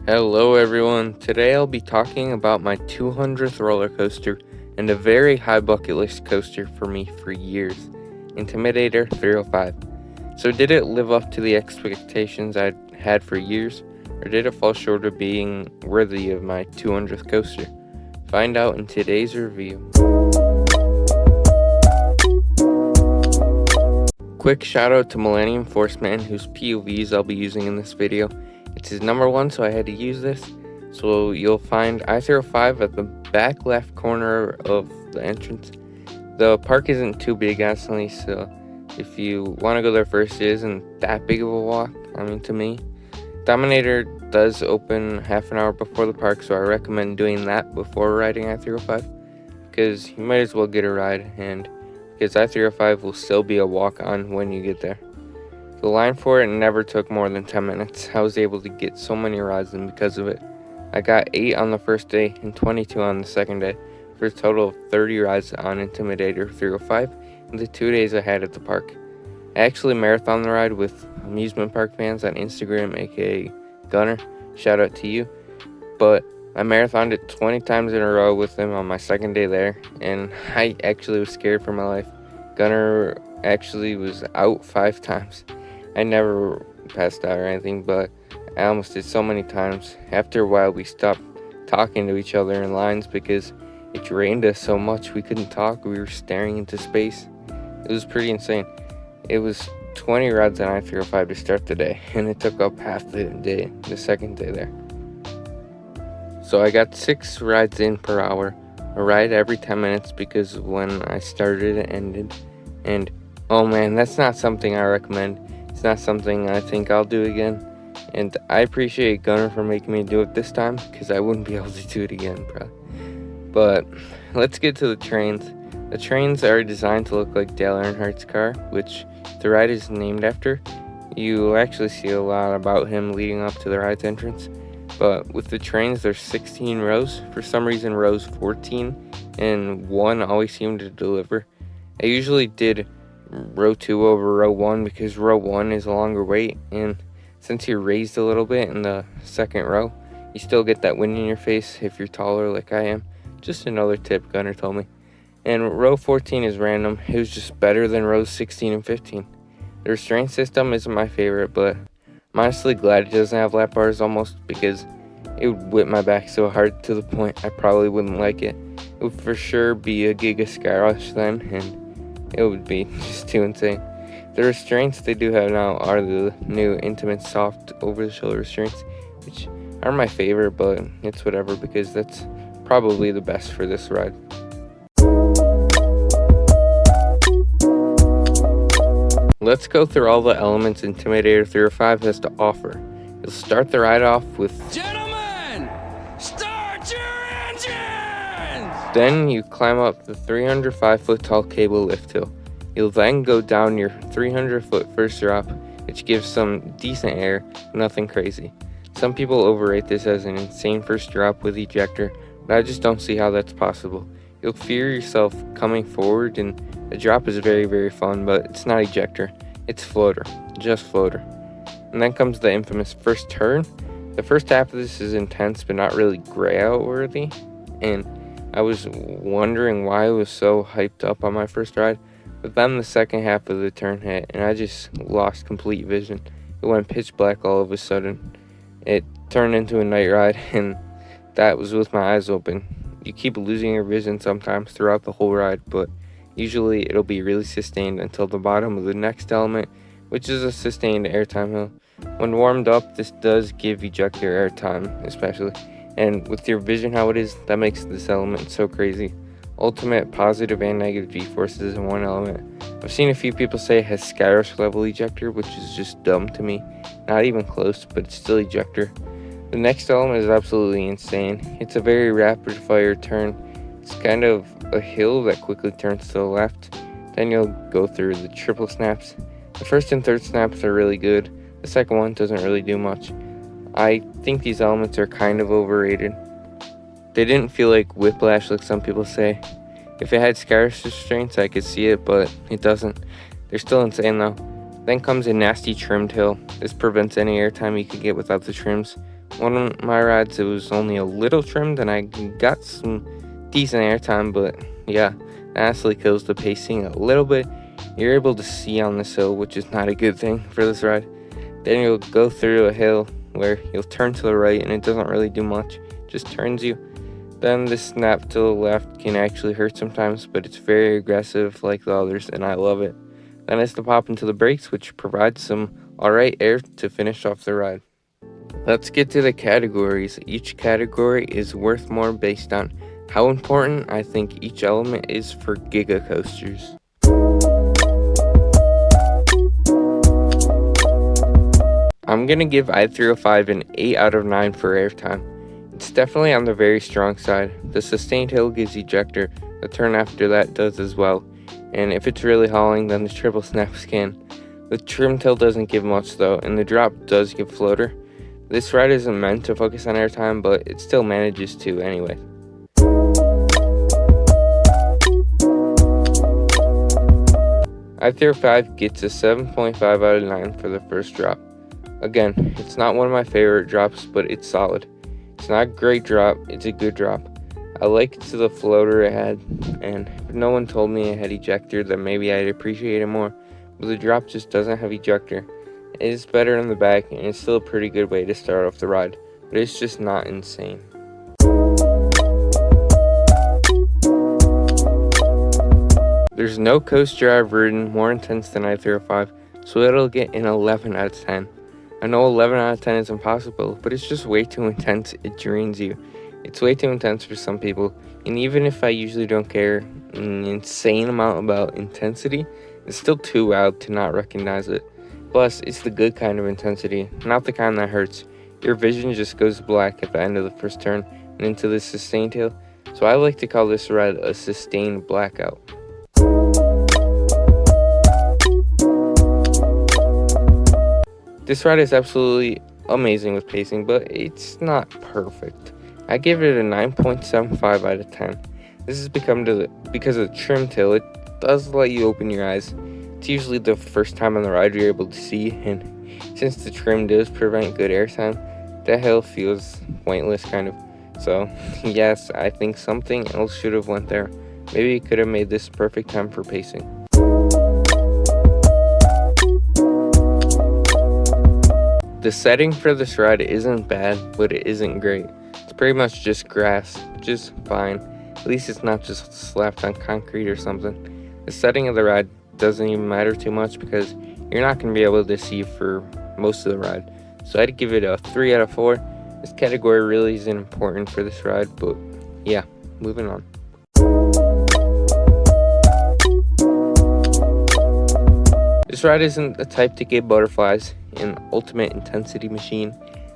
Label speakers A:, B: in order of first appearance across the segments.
A: Hello everyone, today I'll be talking about my 200th roller coaster and a very high bucket list coaster for me for years, Intimidator 305. So did it live up to the expectations I'd had for years, or did it fall short of being worthy of my 200th coaster? Find out in today's review. Quick shout out to Millennium Forceman, whose POVs I'll be using in this video. It's his number one, so I had to use this. So you'll find I-05 at the back left corner of the entrance. The park isn't too big, honestly, so if you want to go there first, it isn't that big of a walk, to me. Dominator does open half an hour before the park, so I recommend doing that before riding I-305, because you might as well get a ride, and because I-305 will still be a walk-on when you get there. The line for it never took more than 10 minutes. I was able to get so many rides in because of it. I got 8 on the first day and 22 on the second day, for a total of 30 rides on Intimidator 305 in the 2 days I had at the park. I actually marathoned the ride with amusement park fans on Instagram, aka Gunner, shout out to you, but I marathoned it 20 times in a row with him on my second day there, and I actually was scared for my life. Gunner actually was out 5 times. I never passed out or anything, but I almost did so many times. After a while, we stopped talking to each other in lines because it drained us so much we couldn't talk. We were staring into space. It was pretty insane. It was 20 rides on I-305 to start the day, and it took up half the day, the second day there. So I got 6 rides in per hour, a ride every 10 minutes because when I started it ended. And oh man, that's not something I recommend. It's not something I think I'll do again, and I appreciate Gunner for making me do it this time, because I wouldn't be able to do it again, probably. But let's get to the trains. The trains are designed to look like Dale Earnhardt's car, which the ride is named after. You actually see a lot about him leading up to the ride's entrance. But with the trains, there's 16 rows. For some reason, rows 14 and 1 always seem to deliver. I usually did row 2 over row 1 because row 1 is a longer wait, and since you're raised a little bit in the second row, you still get that wind in your face if you're taller like I am. Just another tip Gunner told me. And row 14 is random. It was just better than rows 16 and 15. The restraint system isn't my favorite, but I'm honestly glad it doesn't have lap bars almost, because it would whip my back so hard to the point I probably wouldn't like it. It would for sure be a Giga Sky Rush then, and it would be just too insane. The restraints they do have now are the new Intimate Soft over-the-shoulder restraints, which are my favorite, but it's whatever because that's probably the best for this ride. Let's go through all the elements Intimidator 305 has to offer. You'll start the ride off with
B: Gentlemen, start your engines!
A: Then you climb up the 305-foot tall cable lift hill. You'll then go down your 300-foot first drop, which gives some decent air, nothing crazy. Some people overrate this as an insane first drop with ejector, but I just don't see how that's possible. You'll fear yourself coming forward, and the drop is very, very fun, but it's not ejector, it's floater, just floater. And then comes the infamous first turn. The first half of this is intense, but not really gray out worthy, and I was wondering why I was so hyped up on my first ride, but then the second half of the turn hit, and I just lost complete vision. It went pitch black all of a sudden. It turned into a night ride, and that was with my eyes open. You keep losing your vision sometimes throughout the whole ride, but usually it'll be really sustained until the bottom of the next element, which is a sustained airtime hill. When warmed up, this does give ejector airtime, especially. And with your vision how it is, that makes this element so crazy. Ultimate positive and negative G-forces in one element. I've seen a few people say it has Skyrush level ejector, which is just dumb to me. Not even close, but it's still ejector. The next element is absolutely insane. It's a very rapid fire turn. It's kind of a hill that quickly turns to the left. Then you'll go through the triple snaps. The first and third snaps are really good. The second one doesn't really do much. I think these elements are kind of overrated. They didn't feel like whiplash like some people say. If it had Skyrush restraints, I could see it, but it doesn't. They're still insane though. Then comes a nasty trimmed hill. This prevents any airtime you could get without the trims, one of my rides, it was only a little trimmed and I got some decent airtime, but yeah, that actually kills the pacing a little bit. You're able to see on this hill, which is not a good thing for this ride. Then you'll go through a hill where you'll turn to the right and it doesn't really do much, just turns you. Then the snap to the left can actually hurt sometimes, but it's very aggressive like the others and I love it. Then it's to pop into the brakes, which provides some alright air to finish off the ride. Let's get to the categories. Each category is worth more based on how important I think each element is for giga coasters. I'm gonna give I-305 an 8 out of 9 for airtime. It's definitely on the very strong side. The sustained hill gives ejector, the turn after that does as well, and if it's really hauling, then the triple snaps can. The trimmed hill doesn't give much though, and the drop does give floater. This ride isn't meant to focus on airtime, but it still manages to anyway. I-305 gets a 7.5 out of 9 for the first drop. Again, it's not one of my favorite drops, but it's solid. It's not a great drop, it's a good drop. I liked the floater it had, and if no one told me it had ejector, then maybe I'd appreciate it more, but the drop just doesn't have ejector. It is better in the back, and it's still a pretty good way to start off the ride, but it's just not insane. There's no coaster I've ridden more intense than I-305, so it'll get an 11 out of 10. I know 11 out of 10 is impossible, but it's just way too intense, it drains you. It's way too intense for some people, and even if I usually don't care an insane amount about intensity, it's still too loud to not recognize it. Plus, it's the good kind of intensity, not the kind that hurts. Your vision just goes black at the end of the first turn and into the sustained hill, so I like to call this ride a sustained blackout. This ride is absolutely amazing with pacing, but it's not perfect. I give it a 9.75 out of 10. This is because of the trimmed hill. It does let you open your eyes. It's usually the first time on the ride you're able to see, and since the trim does prevent good airtime, that hill feels pointless kind of. So yes, I think something else should have went there. Maybe it could have made this perfect time for pacing. The setting for this ride isn't bad, but it isn't great. It's pretty much just grass, which is fine. At least it's not just slapped on concrete or something. The setting of the ride doesn't even matter too much because you're not going to be able to see for most of the ride. So I'd give it a 3 out of 4. This category really isn't important for this ride, but yeah, moving on. This ride isn't the type to give butterflies an ultimate intensity machine,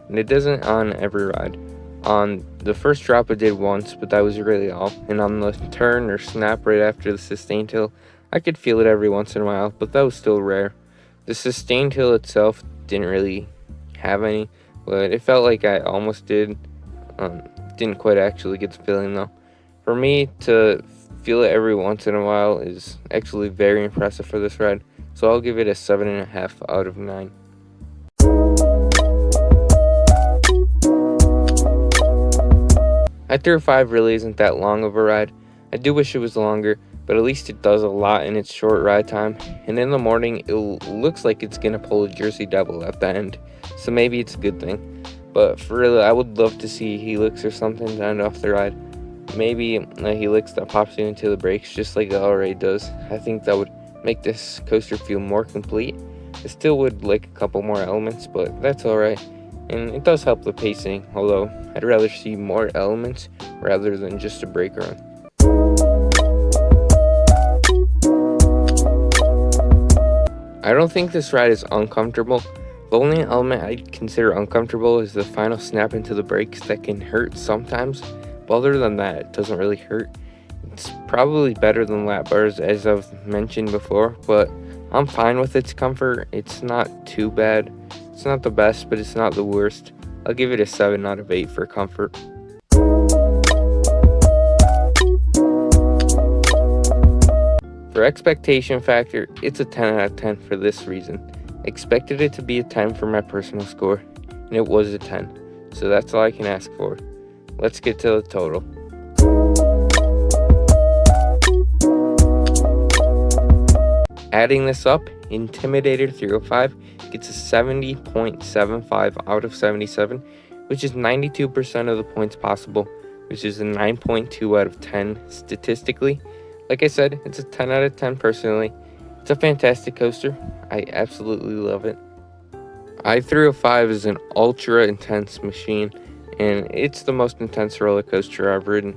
A: and it doesn't on every ride. On the first drop it did once, but that was really all, and on the turn or snap right after the sustained hill, I could feel it every once in a while, but that was still rare. The sustained hill itself didn't really have any, but it felt like I almost did. Didn't quite actually get the feeling though. For me to feel it every once in a while is actually very impressive for this ride, so I'll give it a 7.5 out of 9. I-305 really isn't that long of a ride. I do wish it was longer, but at least it does a lot in its short ride time, and in the morning it looks like it's gonna pull a Jersey Devil at the end, so maybe it's a good thing. But for real, I would love to see Helix or something to end off the ride. Maybe a Helix that pops you into the brakes just like it already does. I think that would make this coaster feel more complete. It still would like a couple more elements, but that's alright. And it does help the pacing, although I'd rather see more elements rather than just a brake run. I don't think this ride is uncomfortable. The only element I'd consider uncomfortable is the final snap into the brakes that can hurt sometimes, but other than that, it doesn't really hurt. It's probably better than lap bars, as I've mentioned before, but I'm fine with its comfort. It's not too bad. It's not the best, but it's not the worst. I'll give it a 7 out of 8 for comfort. For expectation factor, it's a 10 out of 10 for this reason. I expected it to be a 10 for my personal score, and it was a 10. So that's all I can ask for. Let's get to the total. Adding this up, Intimidator 305 gets a 70.75 out of 77, which is 92% of the points possible, which is a 9.2 out of 10 statistically. Like I said, it's a 10 out of 10 personally. It's a fantastic coaster. I absolutely love it. I-305 is an ultra intense machine, and it's the most intense roller coaster I've ridden.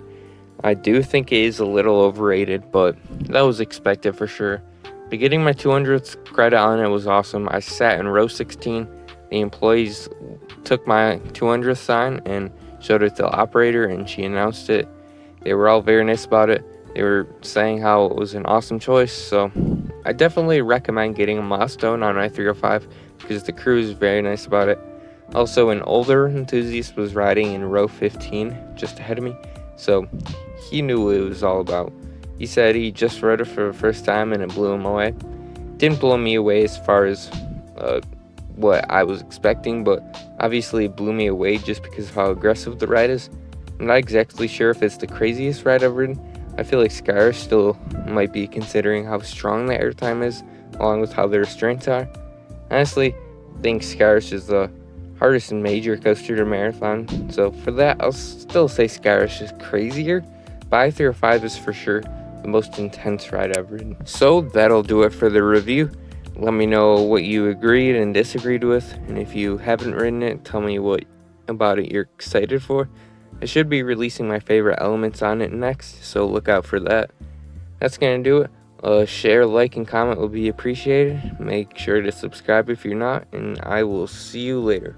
A: I do think it is a little overrated, but that was expected for sure. But getting my 200th credit on it was awesome. I sat in row 16. The employees took my 200th sign and showed it to the operator, and she announced it. They were all very nice about it. They were saying how it was an awesome choice, so I definitely recommend getting a milestone on I-305 because the crew is very nice about it. Also, an older enthusiast was riding in row 15 just ahead of me, so he knew what it was all about. He said he just rode it for the first time and it blew him away. Didn't blow me away as far as what I was expecting, but obviously it blew me away just because of how aggressive the ride is. I'm not exactly sure if it's the craziest ride I've ridden. I feel like Skyr still might be, considering how strong the airtime is, along with how the restraints are. Honestly, I think Skyr is the hardest and major coaster to marathon, so for that I'll still say Skyr is crazier, but I-305 is for sure the most intense ride I've ridden. So that'll do it for the review. Let me know what you agreed and disagreed with, and if you haven't ridden it, tell me what about it you're excited for. I should be releasing my favorite elements on it next, so look out for that. That's gonna do it. Share, like, and comment will be appreciated. Make sure to subscribe if you're not, and I will see you later.